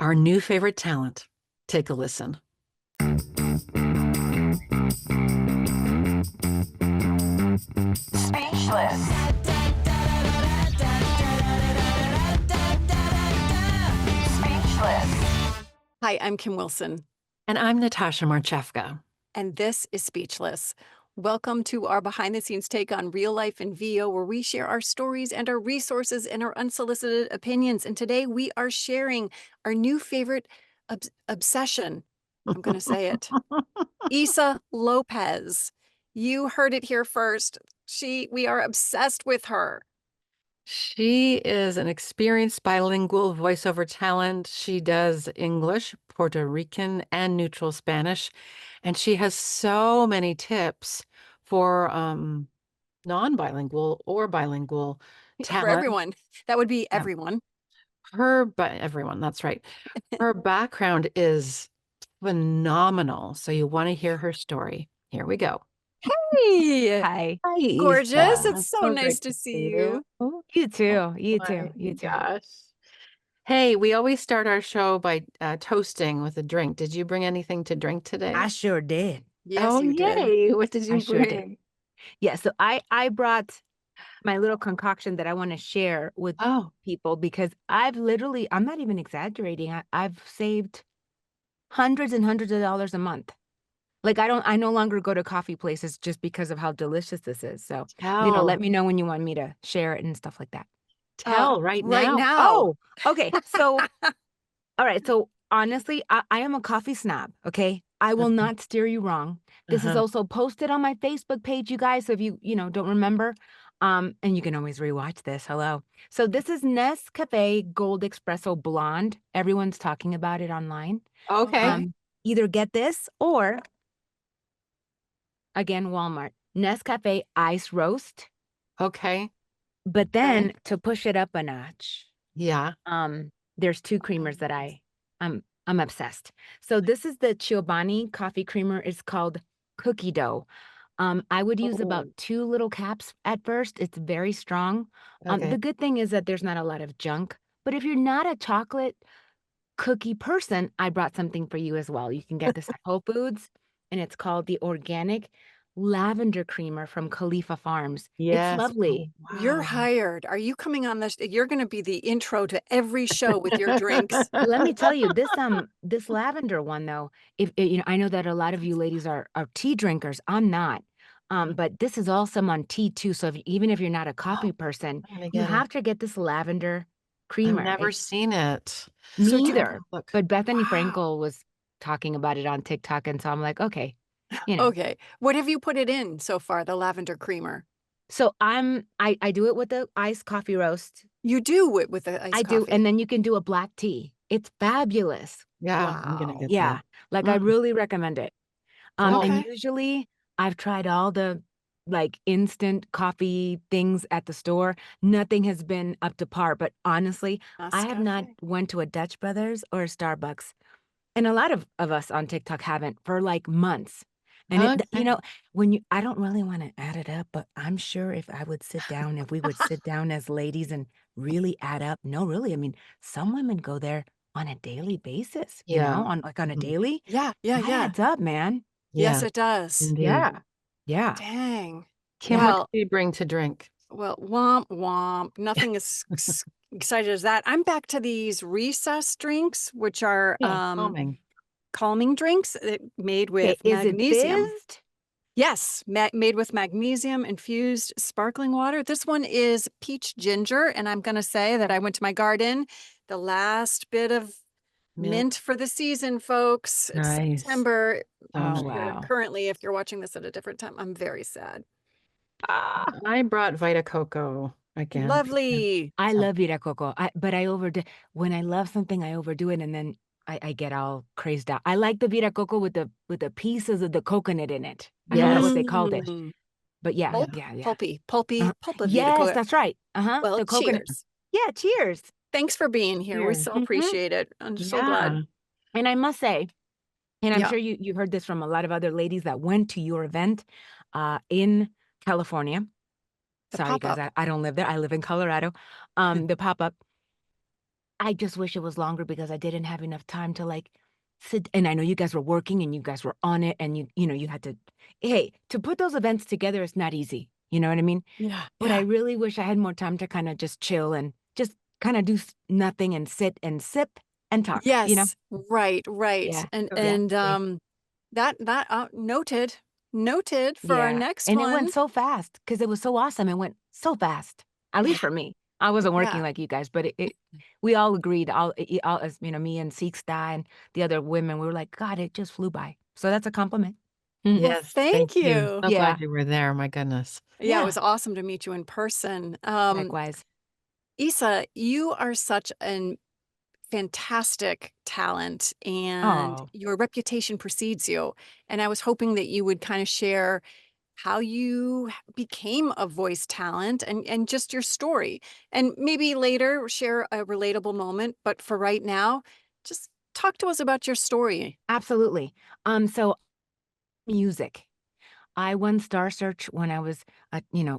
our new favorite talent. Take a listen. Speechless. Speechless. Hi, I'm Kim Wilson, And I'm Natasha Marchewka. and this is Speechless. Welcome to our behind-the-scenes take on real life in VO, where we share our stories and our resources and our unsolicited opinions. And today we are sharing our new favorite obsession. I'm going to say it. Issa Lopez. You heard it here first. We are obsessed with her. She is an experienced bilingual voiceover talent. She does English, Puerto Rican, and neutral Spanish. And she has so many tips for non-bilingual or bilingual For talent. everyone. That would be everyone. Everyone, that's right. Her background is phenomenal. So you want to hear her story. Here we go. Hey, Hi. Hi, gorgeous. Issa. It's so So nice great to see you. You too. You Oh too. my You too. gosh. Hey, we always start our show by toasting with a drink. Did you bring anything to drink today? I sure did. Yes, Oh, you did. yay. What did you I sure did. bring? Yeah, so I brought my little concoction that I want to share with Oh, people because I'm not even exaggerating. I've saved hundreds and hundreds of dollars a month. Like I no longer go to coffee places just because of how delicious this is. So, tell. let me know when you want me to share it and stuff like that. Tell right right now. now. Oh, okay. So all right. So honestly, I am a coffee snob. Okay. I will not steer you wrong. This is Uh-huh. also posted on my Facebook page, you guys. So if you don't remember, and you can always rewatch this. Hello. So this is Nescafe Gold Espresso Blonde. Everyone's talking about it online. Okay. Either get this or again, Walmart Nescafe Ice Roast. Okay. But then to push it up a notch, Yeah. there's two creamers that I'm obsessed. So this is the Chobani coffee creamer. It's called cookie dough. I would use about 2 little caps at first. It's very strong. Okay. The good thing is that there's not a lot of junk. But if you're not a chocolate cookie person, I brought something for you as well. You can get this at Whole Foods, and it's called the organic lavender creamer from Khalifa Farms. Yes. It's lovely. Oh, You're wow. hired. Are you coming on this? You're going to be the intro to every show with your drinks. Let me tell you, this lavender one though, if I know that a lot of you ladies are tea drinkers. I'm not. But this is awesome on tea too. So even if you're not a coffee person, I'm gonna you get it. have to get this lavender creamer. I've never seen it. Me So either. Look. But Bethany Wow. Frankel was talking about it on TikTok, and so I'm like, okay, Okay. What have you put it in so far, the lavender creamer? So I do it with the iced coffee roast. You do it with the iced I coffee. do, and then you can do a black tea. It's fabulous. Yeah, I'm gonna Wow. get Yeah, like I really recommend it. Okay. And usually I've tried all the like instant coffee things at the store. Nothing has been up to par, but honestly, I have not Nescafe. went to a Dutch Brothers or a Starbucks. And a lot of us on TikTok haven't for like months. And Okay. I don't really want to add it up, but I'm sure if we would sit down as ladies and really add up. No, really. I mean, some women go there on a daily basis, Yeah. on a Mhm. daily. Yeah. That adds up, man. Yes, Yeah, it does. indeed. Yeah. Yeah. Dang. Kim, what Well, did you bring to drink? womp womp. Nothing as excited as that. I'm back to these recess drinks, which are Yeah, calming. calming drinks made Okay, with is it magnesium. fizzed? Yes, made with magnesium infused sparkling water. This one is peach ginger, and I'm going to say that I went to my garden. The last bit of mint for the season, folks. It's Nice. September. Oh, nice. wow. Currently, if you're watching this at a different time, I'm very sad. I brought Vita Coco again. Lovely. I love Vita Coco, but I overdo when I love something, I overdo it, and then I get all crazed out. I like the Vita Coco with the pieces of the coconut in it. I forgot what they called it, Mm. but yeah, Pulp, yeah. pulpy Uh, pulp of Vita yes, Coco. that's right. Well, The coconut. cheers. Yeah, cheers. Thanks for being here. We Cheers. so Mhm. appreciate it. I'm so glad. And I must say, and I'm Yeah. sure you heard this from a lot of other ladies that went to your event in California. The Sorry, guys, pop-up. I don't live there. I live in Colorado. The pop-up. I just wish it was longer because I didn't have enough time to like sit. And I know you guys were working and you guys were on it, and you had to, hey, to put those events together is not easy. You know what I mean? Yeah, But I yeah. really wish I had more time to kind of just chill and just kind of do nothing and sit and sip and talk, you know? Yes, right, right. Yeah. And Yeah. and Yeah. um that noted for our Yeah. next And it went one. so fast because it was so awesome. It went so fast, at Yeah, least for me. I wasn't working yeah. like you guys, but we all agreed, all as me and Sixta and the other women, we were like, God, it just flew by. So that's a compliment. Mhm. Well, Yes, thank thank you. you. So Yeah. glad you were there. My goodness. Yeah, it Yeah. was awesome to meet you in person. Likewise. Issa, you are such an fantastic talent and Oh, your reputation precedes you. And I was hoping that you would kind of share how you became a voice talent and just your story. And maybe later share a relatable moment. But for right now, just talk to us about your story. absolutely. So music. I won Star Search when I was,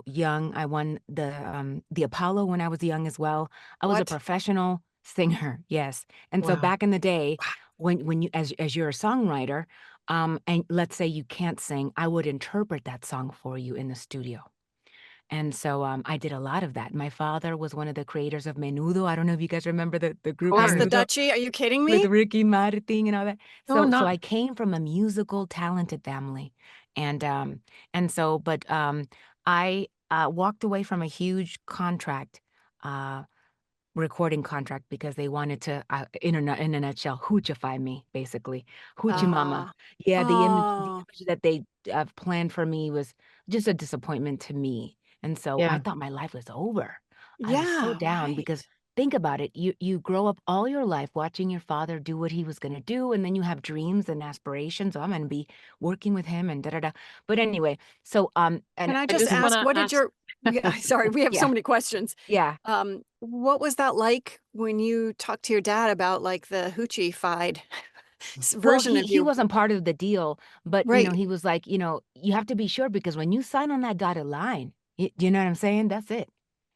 young. I won the Apollo when I was young as well. I was a What? professional singer, yes. And so Wow. back in the day, when you as you're a songwriter, and let's say you can't sing, I would interpret that song for you in the studio. And so I did a lot of that. My father was one of the creators of Menudo. I don't know if you guys remember the Of group Pass the course. Menudo duchy? Are you kidding with me? Ricky Martin and all that. No, So not I came from a musical talented family. And I walked away from a huge contract, uh, recording contract because they wanted to, in a nutshell, hoochify me, basically. Hoochie mama. Ah, Yeah, the oh, image that they planned for me was just a disappointment to me. And so I yeah. thought my life was over. I was so yeah, down because right. think about it. You grow up all your life watching your father do what he was going to do, and then you have dreams and aspirations. Oh, I'm going to be working with him and da da da. But anyway, so Can and I I just just want ask, to what did ask. your yeah, sorry, we have so yeah, many questions. yeah. What was that like when you talked to your dad about like the hoochie-fied Well, version of he you? wasn't part of the deal, but, Right. he was like, "You have to be sure because when you sign on that dotted line, do you know what I'm saying? That's it."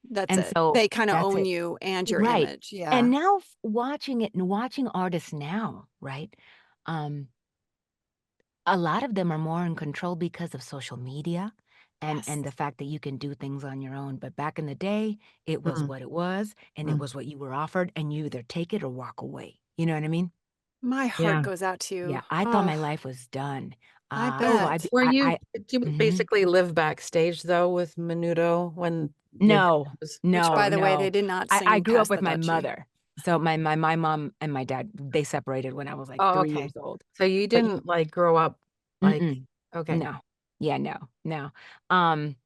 That's And it. so They kinda that's own it. you and your Right. image, And yeah. now watching it and watching artists now, right? Um, a lot of them are more in control because of social media Yes. and the fact that you can do things on your own. But back in the day, it was Mm, what it was, and it mm. was what you were offered, and you either take it or walk away. You know what I mean? My heart Yeah. goes out to Yeah, you. I thought my Oh, life was done. I So So bet. were you, I did you mhm. basically live backstage though with Menudo when your dad No, was, Which, no, by the way, they no. did not I sing grew up Pass the with my Dutchie. mother. So my mom and my dad, they separated when I was like oh, 3 okay. years old. So you But didn't like grow up like, mm-mm, okay. no. Yeah, no, no. Um,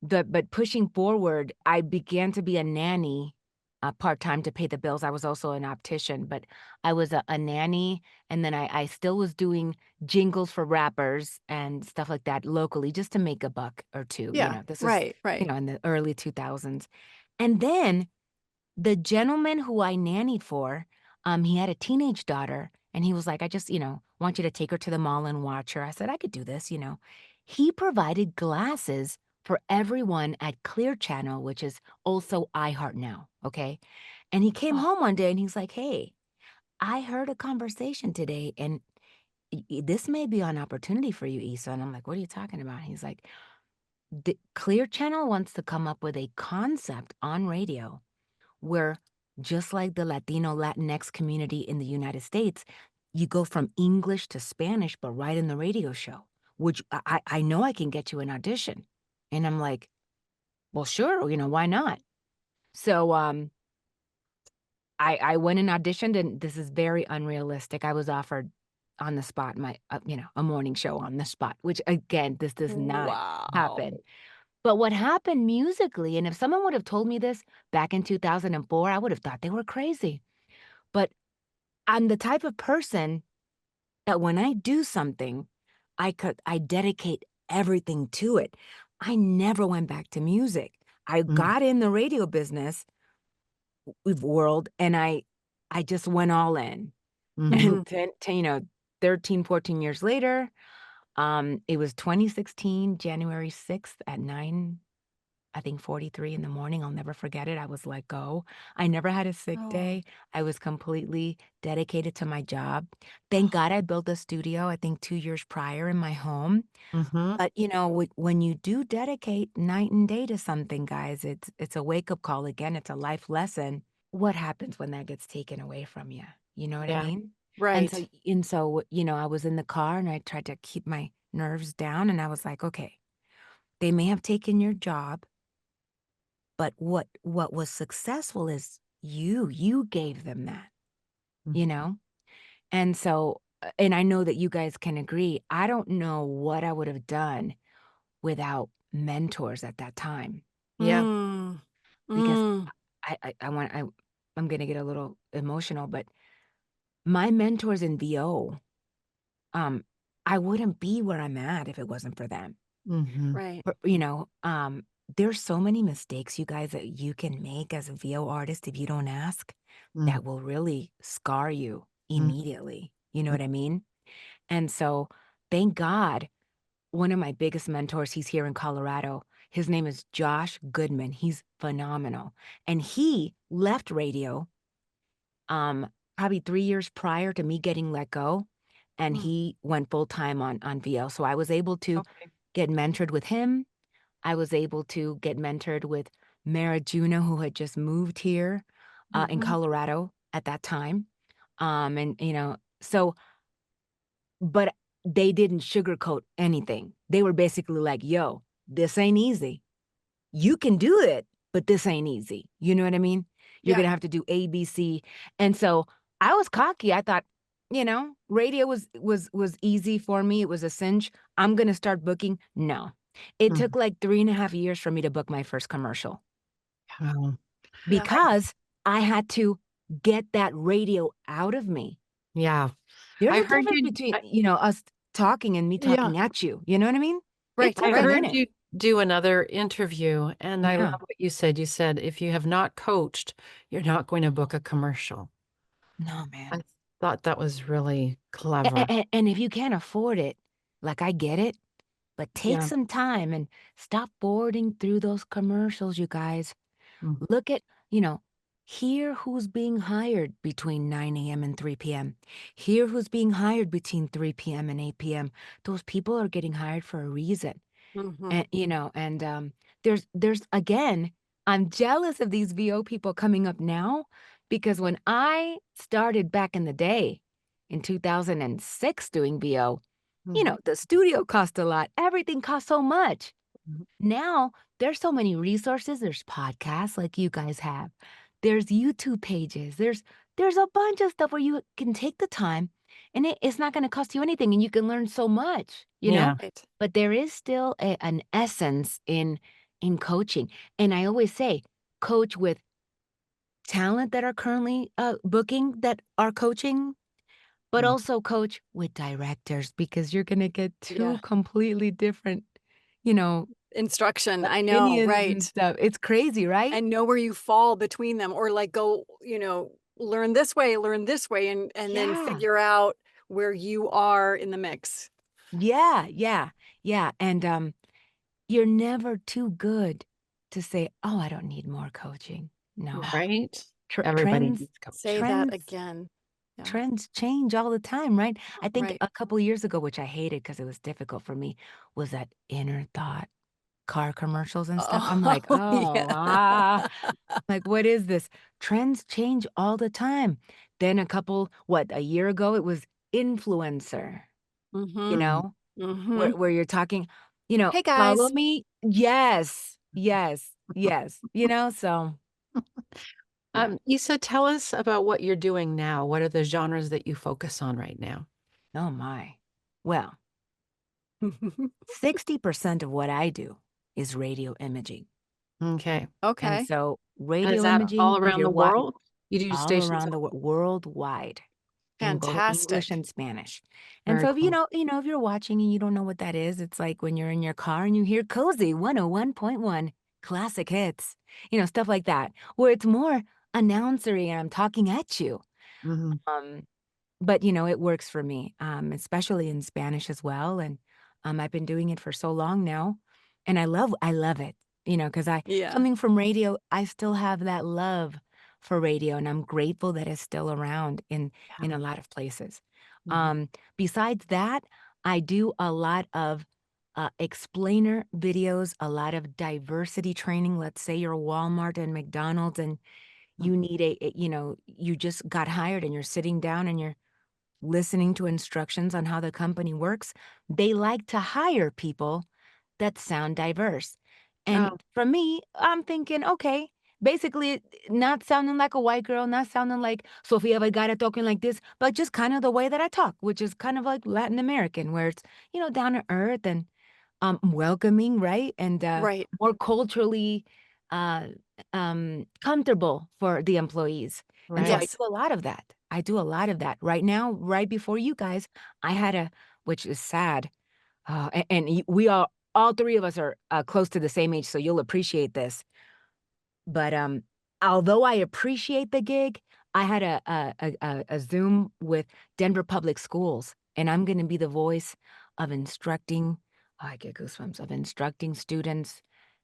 but pushing forward, I began to be a nanny, part-time to pay the bills. I was also an optician, but I was a nanny, and then I still was doing jingles for rappers and stuff like that locally just to make a buck or two. Yeah, This was, right, right. in the early 2000s. And then the gentleman who I nannied for, he had a teenage daughter, and he was like, "I just, want you to take her to the mall and watch her." I said, "I could do this." He provided glasses for everyone at Clear Channel, which is also iHeart now, okay? And he came Oh, home one day and he's like, "Hey, I heard a conversation today, and this may be an opportunity for you, Issa." And I'm like, "What are you talking about?" He's like, "The Clear Channel wants to come up with a concept on radio where just like the Latino Latinx community in the United States, you go from English to Spanish, but right in the radio show, which I know I can get you an audition." And I'm like, well, sure, why not? So I went and auditioned, and this is very unrealistic. I was offered on the spot a morning show on the spot, which again, this does not wow. happen. But what happened musically, and if someone would have told me this back in 2004, I would have thought they were crazy. But I'm the type of person that when I do something, I dedicate everything to it. I never went back to music. I Mm, got in the radio business world and I just went all in. mhm. Mhm. And 13, 14 years later, it was 2016, January 6th at 9 I think 43 in the morning. I'll never forget it. I was let go. I never had a sick Oh. day. I was completely dedicated to my job. Thank God I built a studio, I think 2 years prior in my home. Mm-hmm. But, when you do dedicate night and day to something, guys, it's a wake-up call. Again, it's a life lesson. What happens when that gets taken away from you? You know what I Yeah. mean? And so Right. and so, I was in the car and I tried to keep my nerves down and I was like, "Okay, they may have taken your job, but what was successful is you gave them that, Mm. you know?" And so, and I know that you guys can agree, I don't know what I would have done without mentors at that time Yeah. Mm. because Mm. I'm gonna get a little emotional, but my mentors in VO, um, I wouldn't be where I'm at if it wasn't for them. Mm-hmm. Right. But, there's so many mistakes, you guys, that you can make as a VO artist if you don't ask Mm-hmm. that will really scar you immediately. You know what I mean? And so, thank God, one of my biggest mentors, he's here in Colorado. His name is Josh Goodman. He's phenomenal. And he left radio, um, probably 3 years prior to me getting let go, and Mm. he went full time on VO. So I was able to Okay. get mentored with him. I was able to get mentored with Marchewka, who had just moved here, in Mhm. Colorado at that time. And, so but they didn't sugarcoat anything. They were basically like, "Yo, this ain't easy. You can do it, but this ain't easy." You know what I mean? You're Yeah. gonna have to do A, B, C. And so I was cocky. I thought, radio was easy for me. It was a cinch. I'm gonna start booking. No. It Mm. took like 3.5 years for me to book my first commercial Wow. Yeah. because I had to get that radio out of me. Yeah. There's I a heard difference you. between, us talking and me Yeah. talking at you. You know what I mean? It Right. I took a Right. heard minute. you do another interview, and I love Yeah. what you said. You said, if you have not coached, you're not going to book a commercial. No, I man. thought that was really clever. And if you can't afford it, like, I get it, but take Yeah. some time and stop boarding through those commercials, you guys. Mm. Look at, hear who's being hired between 9 a.m. and 3 p.m. Hear who's being hired between 3 p.m. and 8 p.m. Those people are getting hired for a reason. Mhm. And there's again, I'm jealous of these VO people coming up now because when I started back in the day in 2006 doing VO, Mhm. the studio cost a lot. Everything cost so much. Mhm. Now, there's so many resources. There's podcasts like you guys have. There's YouTube pages. There's a bunch of stuff where you can take the time and it's not going to cost you anything and you can learn so much, you know? Yeah. Right. But there is still an essence in coaching. And I always say, coach with talent that are currently booking that are coaching, but Mm. also coach with directors because you're going to get two Yeah. completely different, you know, Instruction. I know. opinions and Right. stuff. It's crazy, right? And know where you fall between them, or like go, learn this way, and then Yeah. figure out where you are in the mix. Yeah, yeah, yeah, and, you're never too good to say, "Oh, I don't need more coaching." No. Right? Tr Everybody trends needs coach. Say that trends again. Yeah. trends change all the time, right? I think Right. a couple years ago, which I hated because it was difficult for me, was that inner thought car commercials and stuff. I'm like, Oh, "Oh, yeah. like, what is this?" Trends change all the time. Then a year ago, it was influencer, you Mhm. Mm. know? Where Mhm. you're talking, Hey, "Follow guys. me?" Yes, yes, yes, so, yeah. Issa, tell us about what you're doing now. What are the genres that you focus on right now? Oh my. Well, 60% of what I do is radio imaging, Okay. and Okay. so And is radio that all imaging, if around you're the world? You do all stations around the worldwide in both English Fantastic. and Spanish. And very so if cool. if you're watching and you don't know what that is, it's like when you're in your car and you hear Cozy 101.1 classic hits, stuff like that, where it's more announcery and I'm talking at you. Mhm. Um, but it works for me, especially in Spanish as well. And I've been doing it for so long now, and I love it. because Yeah. coming from radio, I still have that love for radio, and I'm grateful that it's still around in a lot of places. Mhm. Besides that, I do a lot of explainer videos, a lot of diversity training. Let's say you're Walmart and McDonald's, and Mm. you need you just got hired and you're sitting down and you're listening to instructions on how the company works. They like to hire people that sound diverse. And Oh, for me, I'm thinking, okay, basically not sounding like a white girl, not sounding like Sofia Vergara talking like this, but just kind of the way that I talk, which is kind of like Latin American, where it's, down to earth and welcoming, right? And Right. more culturally uh, comfortable for the employees. And so I Yes. right. do a lot of that. I do a lot of that. Right now, right before you guys, I had which is sad. We all three of us are close to the same age, so you'll appreciate this. But although I appreciate the gig, I had a Zoom with Denver Public Schools, and I'm going to be the voice of instructing. I get goosebumps of instructing students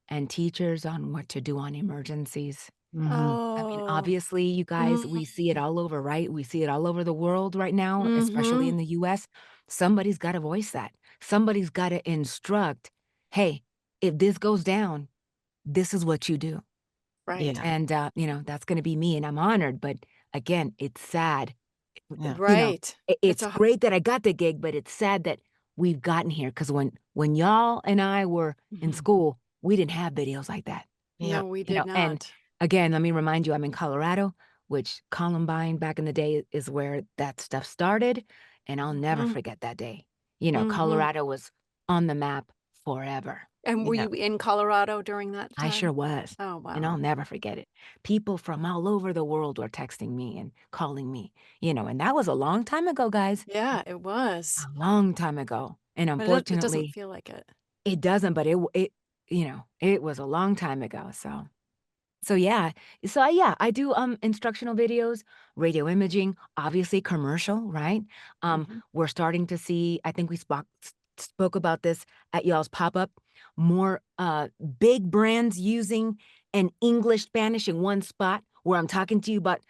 and teachers on what to do on emergencies. Mhm. I mean, Oh. obviously, you guys, we see it all over, right? We see it all over the world right now, especially Mm-hmm. in the US. Somebody's got to voice that. Somebody's got to instruct, hey, if this goes down, this is what you do. Right. Yeah. And, that's gonna be me, and I'm honored, but again, it's sad. Yeah. Right. It's It's a great that I got the gig, but it's sad that we've gotten here because when y'all and I were in Mhm. school, we didn't have videos like that, Yeah. No, we did and not. again, let me remind you, I'm in Colorado, which Columbine back in the day is where that stuff started, and I'll never Mhm. forget that day. Mhm. Colorado was on the map forever, And you were know? you in Colorado during that I sure time? was, Oh, and I'll wow. never forget it. People from all over the world were texting me and calling me, and that was a long time ago, guys, Yeah, it was. a long time ago. And But it doesn't unfortunately, feel like it. it doesn't, but it was a long time ago. So yeah. Yeah, I do instructional videos, radio imaging, obviously commercial, right? Mhm. We're starting to see, I think we spoke about this at y'all's pop-up, more big brands using an English Spanish in one spot where I'm talking to you about,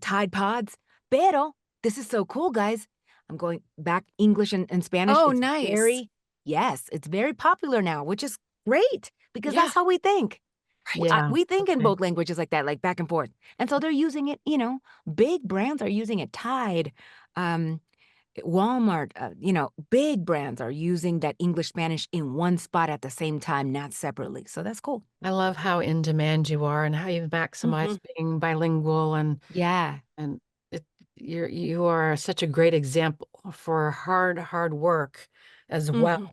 Tide Pods. Pero this is so cool, guys. I'm going back English and Spanish. Oh, nice. Yes, it's very popular now, which is great because Yeah, that's how we think. right. Yeah. We think in Okay. both languages like that, like back and forth. And so they're using it, big brands are using it. Tide, um, Walmart, big brands are using that English Spanish in one spot at the same time, not separately. So that's cool. I love how in demand you are and how you Mhm. maximize being bilingual Yeah. and it, you are such a great example for hard work as well. Mhm.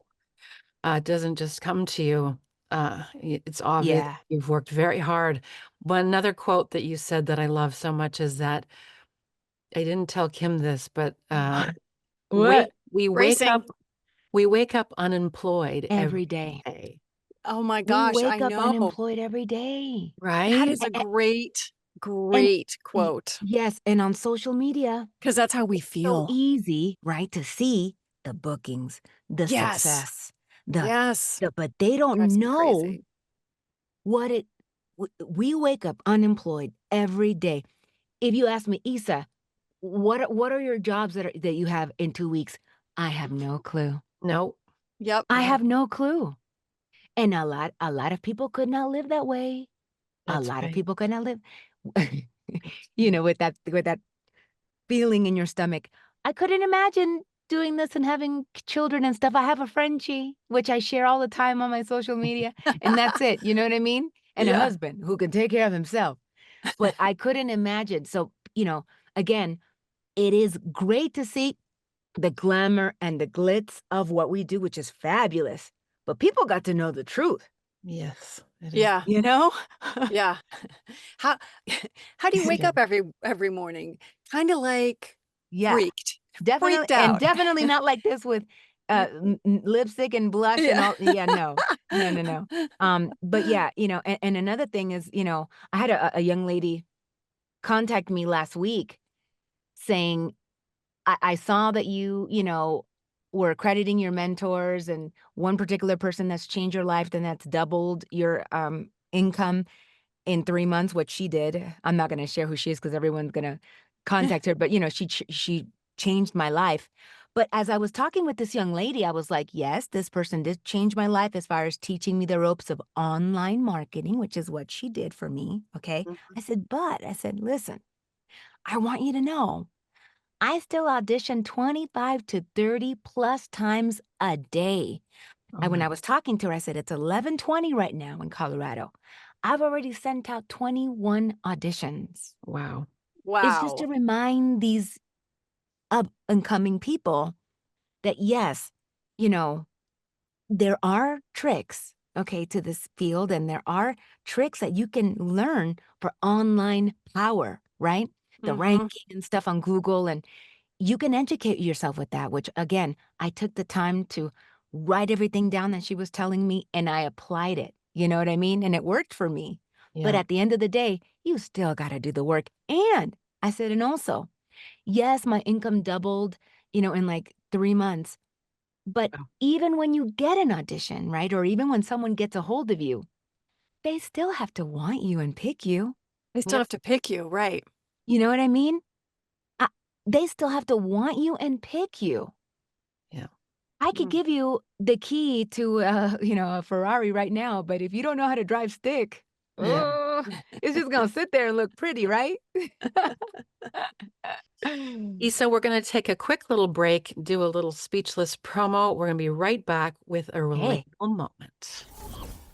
It doesn't just come to you. It's obvious Yeah. you've worked very hard. One another quote that you said that I love so much is that I didn't tell Kim this, but What? we Bracing. wake up unemployed every Every day. day, Oh my We gosh, I wake up know. unemployed every day. That right? is a great, And great quote yes, and on social media, because that's how we it's so feel. easy, right, to see the bookings, the Yes. success, the Yes. but they Drives don't me know crazy. what it we wake up unemployed every day. If you ask me, Issa, what are your jobs that you have in 2 weeks? I have no clue. No, Yep. I no, have no clue. And a lot of people could not live that way. A that's lot of right. people could not live with that feeling in your stomach. I couldn't imagine doing this and having children and stuff. I have a Frenchie, which I share all the time on my social media, and that's it. You know what I mean? And a Yeah. husband who can take care of himself. But I couldn't imagine. So, again, it is great to see the glamour and the glitz of what we do, which is fabulous. But people got to know the truth, Yes, it is. Yeah. you know? Yeah. How how do you wake up every morning? Kinda like Yeah, freaked, definitely, freaked and out. definitely not like this with lipstick and blush and Yeah. all. Yeah, no, no, no, no. But yeah, and another thing is, I had a young lady contact me last week saying, I saw that you were crediting your mentors and one particular person that's changed your life, then that's doubled your income in 3 months, what she did. I'm not gonna share who she is because everyone's gonna contact her, but, she changed my life. But as I was talking with this young lady, I was like, "Yes, this person did change my life as far as teaching me the ropes of online marketing," which is what she did for me, okay? Mhm. I said, "Listen, I want you to know, I still audition 25 to 30 plus times a day." Oh And when my, I was talking to her, I said, "It's 11:20 right now in Colorado. I've already sent out 21 auditions." wow. It's just to Wow. remind these up and coming people that, yes, you know, there are tricks, okay, to this field, and there are tricks that you can learn for online power, right? The Hmm. ranking and stuff on Google, and you can educate yourself with that, which again, I took the time to write everything down that she was telling me and I applied it. You know what I mean? And it worked for me. But Yeah. at the end of the day, you still got to do the work. And I said, and also, yes, my income doubled, in like 3 months. But Wow. even when you get an audition, right? Or even when someone gets a hold of you, they still have to want you and pick you. They still Yep. have to pick you, right? You know what I mean? I, they still have to want you and pick you. Yeah. I could Mm. give you the key to, a Ferrari right now, but if you don't know how to drive stick, Yeah. oh, it's just gonna sit there and look pretty, right? Issa, we're going to take a quick little break, do a little speechless promo. We're going to be right back with a Hey, relatable moment.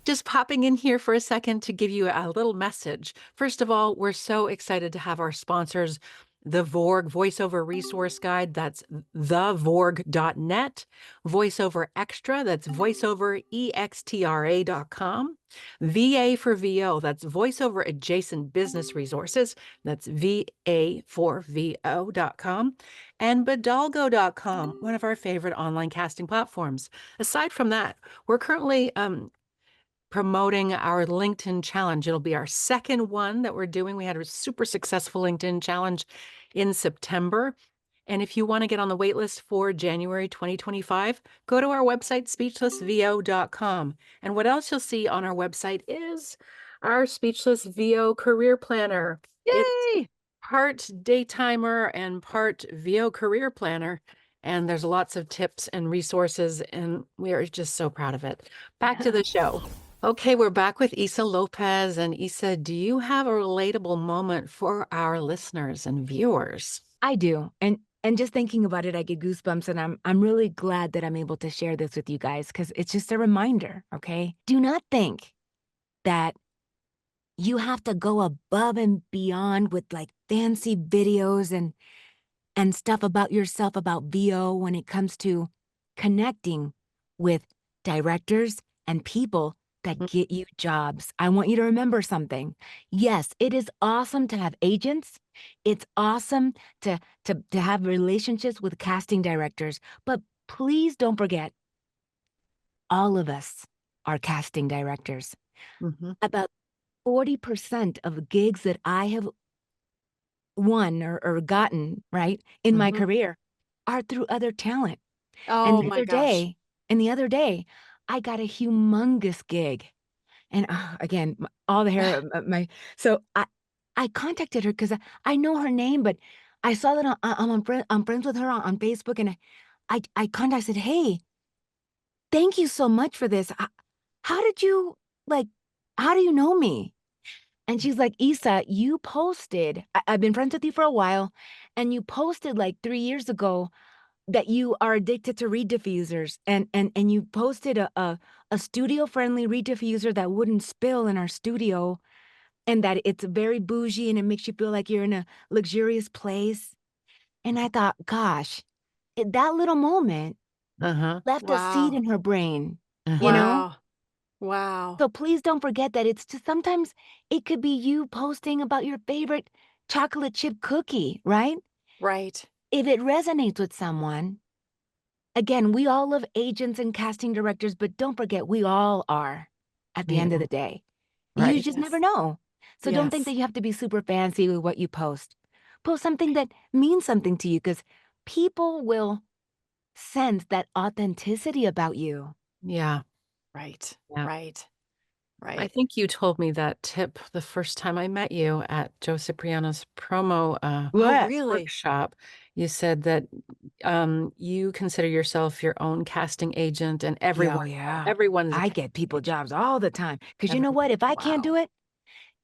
Just popping in here for a second to give you a little message. First of all, we're so excited to have our sponsors, the Vorg Voiceover Resource Guide, that's thevorg.net, VoiceOver Extra, that's voiceoverextra.com, VA for VO, that's VoiceOver Adjacent Business Resources, that's VA4VO.com, and Bidalgo.com, one of our favorite online casting platforms. Aside from that, we're currently promoting our LinkedIn challenge. It'll be our second one that we're doing. We had a super successful LinkedIn challenge in September. And if you want to get on the wait list for January 2025, go to our website, speechlessvo.com. And what else you'll see on our website is our Speechless VO Career Planner. It's yay! part daytimer and part VO Career Planner. And there's lots of tips and resources, and we are just so proud of it. Back to the show. Okay, we're back with Issa Lopez. And Issa, do you have a relatable moment for our listeners and viewers? I do. And just thinking about it, I get goosebumps, and I'm really glad that I'm able to share this with you guys because it's just a reminder, okay? Do not think that you have to go above and beyond with like fancy videos and stuff about yourself about VO when it comes to connecting with directors and people that Mm. get you jobs. I want you to remember something. Yes, it is awesome to have agents. It's awesome to have relationships with casting directors, but please don't forget all of us are casting directors. Mhm. About 40% of gigs that I have won or gotten, right, in my Mhm. career are through other talent. And Oh the my other gosh. day and the other day, I got a humongous gig. And, again, all the hair of my so I contacted her 'cause I know her name, but I saw that I'm friends with her on Facebook, and I contacted, "Hey, thank you so much for this. How did you like, how do you know me?" And she's like, "Issa, you posted I've been friends with you for a while, and you posted, like, 3 years ago that you are addicted to reed diffusers, and you posted a studio-friendly reed diffuser that wouldn't spill in our studio, and that it's very bougie, and it makes you feel like you're in a luxurious place." And I thought, "Gosh, that little moment Uh-huh. left a seed Wow. in her brain," you Uh-huh. know? Wow. Wow. So please don't forget that it's just sometimes it could be you posting about your favorite chocolate chip cookie, right? Right. If it resonates with someone, again, we all love agents and casting directors, but don't forget we all are at the end of Yeah. the day. You Right. just Yes. never know. So don't think Yes. that you have to be super fancy with what you post. Post something that means something to you because people will sense, that authenticity about you. Yeah. Right. Yeah. Right. I Right. think you told me that tip the first time I met you at Joe Cipriano's promo Oh, What? really? workshop. You said that you consider yourself your own casting agent, and Yeah, oh, yeah. everyone's a I casting get people agent. jobs all the time. Because you know Everyone. what? If I can't Wow. do it,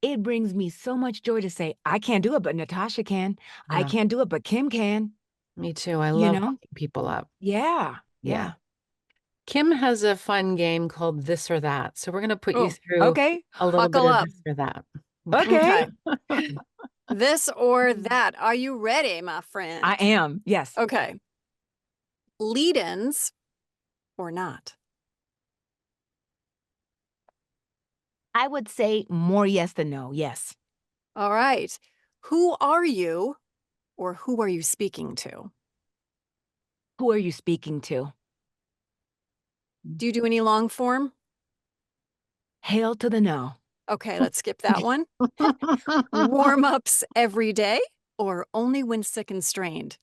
it brings me so much joy to say, I can't do it, but Natasha can. I Yeah, can't do it, but Kim can. me too. I You love know? hooking people up. Yeah. Yeah. Yeah. Kim has a fun game called This or That. So we're going to put you Oh, through Okay. a little bit buckle of up. this or that. Okay. Okay. This or that. Are you ready, my friend? I am. Yes. Okay. Lead-ins or not? I would say more yes than no. Yes. All right. Who are you or who are you speaking to? Who are you speaking to? Do you do any long form? Hail to the no. Okay, let's skip that one. Warm-ups every day or only when sick and strained?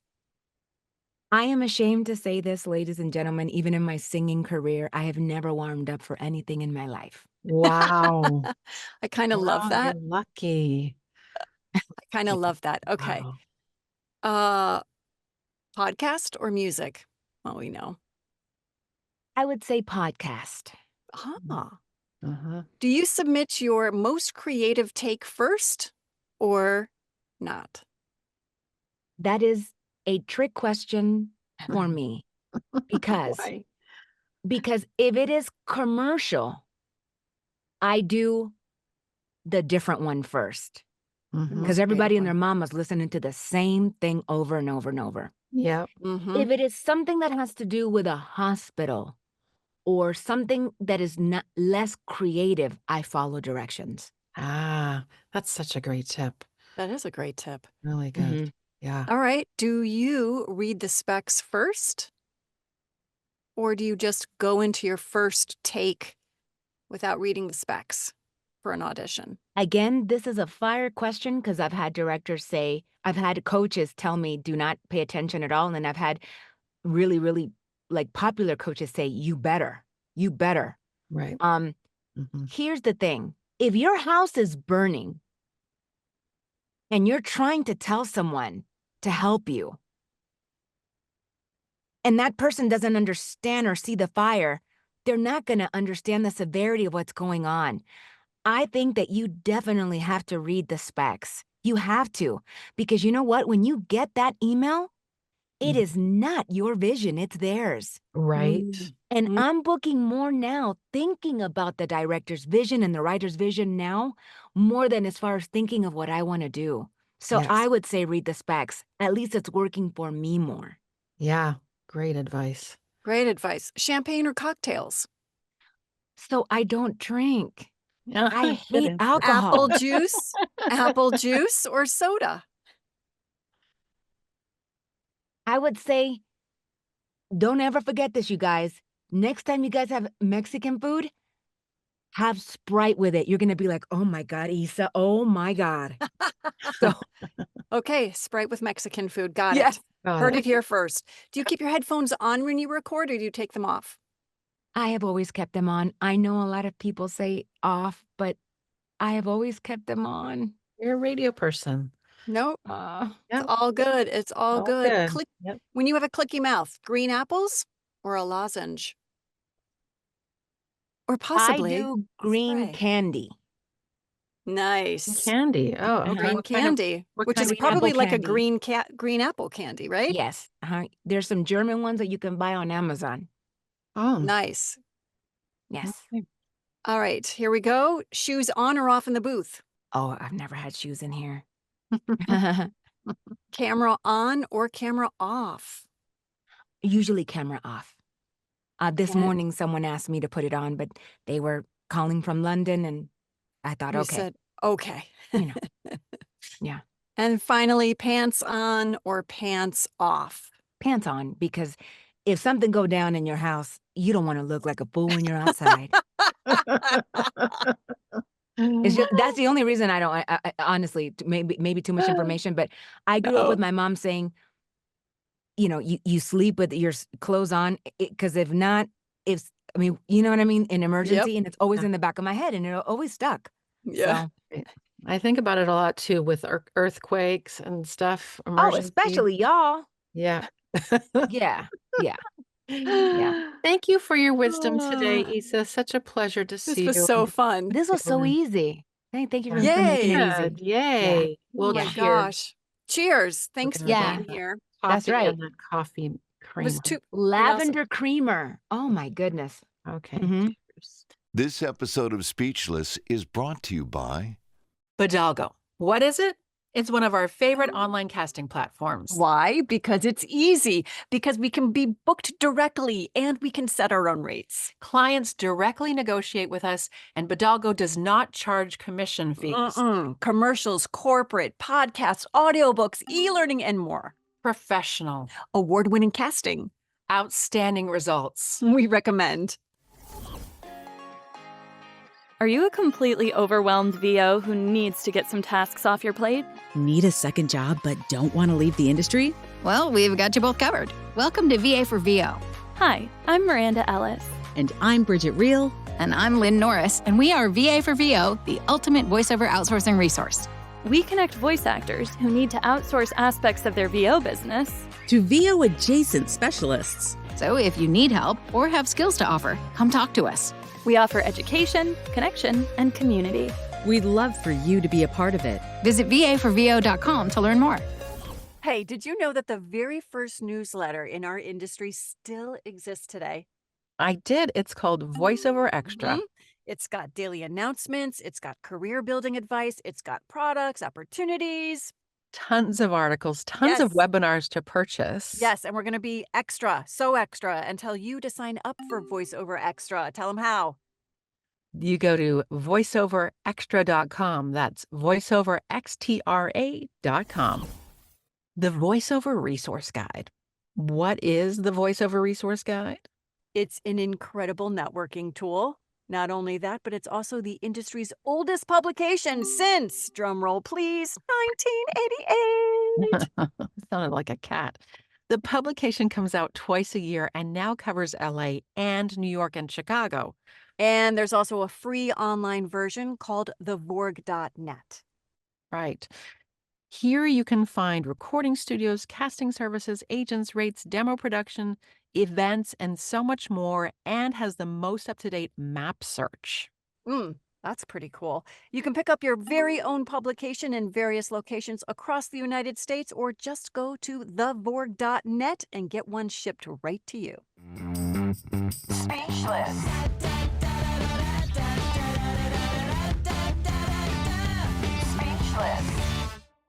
I am ashamed to say this, ladies and gentlemen, even in my singing career, I have never warmed up for anything in my life. Wow. I kind of love Wow, you're that. lucky. I kind Yeah. of love that. Okay. Wow. Uh, podcast or music? Well, we know. I would say podcast. Ah. Uh-huh. Do you submit your most creative take first or not? That is a trick question for me because Why? because if it is commercial, I do the different one first. Mm-hmm. Because Creative everybody and their one. mama's listening to the same thing over and over and over. Yep. Mm-hmm. If it is something that has to do with a hospital or something that is not less creative, I follow directions. Ah, that's such a great tip. That is a great tip. Really good. Mhm. Yeah. All right. Do you read the specs first or do you just go into your first take without reading the specs for an audition? Again, this is a fire question because I've had directors say, I've had coaches tell me, do not pay attention at all. And then I've had really, really like popular coaches say, you better, you better. Right. Um, Mm-hmm. Here's the thing. If your house is burning and you're trying to tell someone to help you, and that person doesn't understand or see the fire, they're not going to understand the severity of what's going on. I think that you definitely have to read the specs. You have to, because you know what? When you get that email, it is not your vision, it's theirs. Right. And Mm. I'm booking more now, thinking about the director's vision and the writer's vision now, more than as far as thinking of what I want to do. So Yes. I would say read the specs. At least it's working for me more. Yeah. Great advice. Great advice. Champagne or cocktails? So I don't drink. Yeah. I Good hate answer. Apple alcohol. juice, apple juice or soda? I would say, don't ever forget this, you guys. Next time you guys have Mexican food, have Sprite with it. You're going to be like, oh my God, Issa, oh my God. So, Okay, Sprite with Mexican food. Got yes. it. Got Heard it. it here first. Do you keep your headphones on when you record or do you take them off? I have always kept them on. I know a lot of people say off, but I have always kept them on. You're a radio person. Nope. It's Yep. all good. It's all All good. good. Click Yep. when you have a clicky mouth, green apples or a lozenge? Or I possibly do a green spray. candy. Nice. Candy. Oh, okay. Uh-huh. Green candy, What which kind is of Green apple probably candy? like a candy. green apple candy, right? Yes. There's some German ones that you can buy on Amazon. Oh, Nice. Yes. okay. All right, here we go. Shoes on or off in the booth? Oh, I've never had shoes in here. Camera on or camera off? Usually camera off. This And morning, someone asked me to put it on, but they were calling from London, and I thought, you okay, said, okay. you know, yeah, And finally, pants on or pants off? pants on, because if something go down in your house, you don't want to look like a fool when you're outside. That's the only reason I don't. Honestly, maybe too much information, but I grew up with No. my mom saying, you sleep with your clothes on, because if not, you know what I mean? An emergency, and it's always Yeah. in the back of my head and it'll always stuck. Yeah. So, I think about it a lot too with earthquakes and stuff, oh, emergencies. especially y'all. Yeah. Yeah. Yeah. Yeah. Thank you for your wisdom today, Ah, Issa. Such a pleasure to this see was you. so fun. This was so Carolyn. easy. Thank you Yeah. for making it Yay. easy. Yay. Oh Well, my Yeah. cheers. gosh. Cheers. We're Thanks gonna for Yeah. being that here. That's coffee right. and that coffee It was creamer. and also Lavender creamer. Oh my goodness. Okay. Mhm. Cheers. This episode of Speechless is brought to you by Bidalgo. What is it? It's one of our favorite online casting platforms. why? Because it's easy. Because we can be booked directly and we can set our own rates. Clients directly negotiate with us, and Bidalgo does not charge commission fees. Commercials, corporate, podcasts, audiobooks, e-learning, and more. Professional. Award-winning casting. Outstanding results. We recommend. Are you a completely overwhelmed VO who needs to get some tasks off your plate? Need a second job but don't want to leave the industry? Well, we've got you both covered. Welcome to VA for VO. Hi, I'm Miranda Ellis. And I'm Bridget Reel. And I'm Lynn Norris, and we are VA for VO, the ultimate voiceover outsourcing resource. We connect voice actors who need to outsource aspects of their VO business To VO adjacent specialists. So if you need help or have skills to offer, come talk to us. We offer education, connection, and community. We'd love for you to be a part of it. Visit vaforvo.com to learn more. Hey, did you know that the very first newsletter in our industry still exists today? I did. It's called Voiceover Extra. Mhm. It's got daily announcements, it's got career building advice, it's got products, opportunities. Tons of articles, tons of Yes. webinars to purchase. Yes, and we're going to be extra, so extra, and tell you to sign up for VoiceOver Extra. Tell them how. You go to voiceoverextra.com. That's voiceoverextra.com. The Voiceover Resource Guide. What is the Voiceover Resource Guide? It's an incredible networking tool. Not only that, but it's also the industry's oldest publication since, drumroll please, 1988. It sounded like a cat. The publication comes out twice a year and now covers LA and New York and Chicago. And there's also a free online version called thevorg.net. Right. Here you can find recording studios, casting services, agents, rates, demo production, events, and so much more, and has the most up-to-date map search. That's pretty cool. You can pick up your very own publication in various locations across the United States, or just go to thevorg.net and get one shipped right to you. Speechless. Speechless.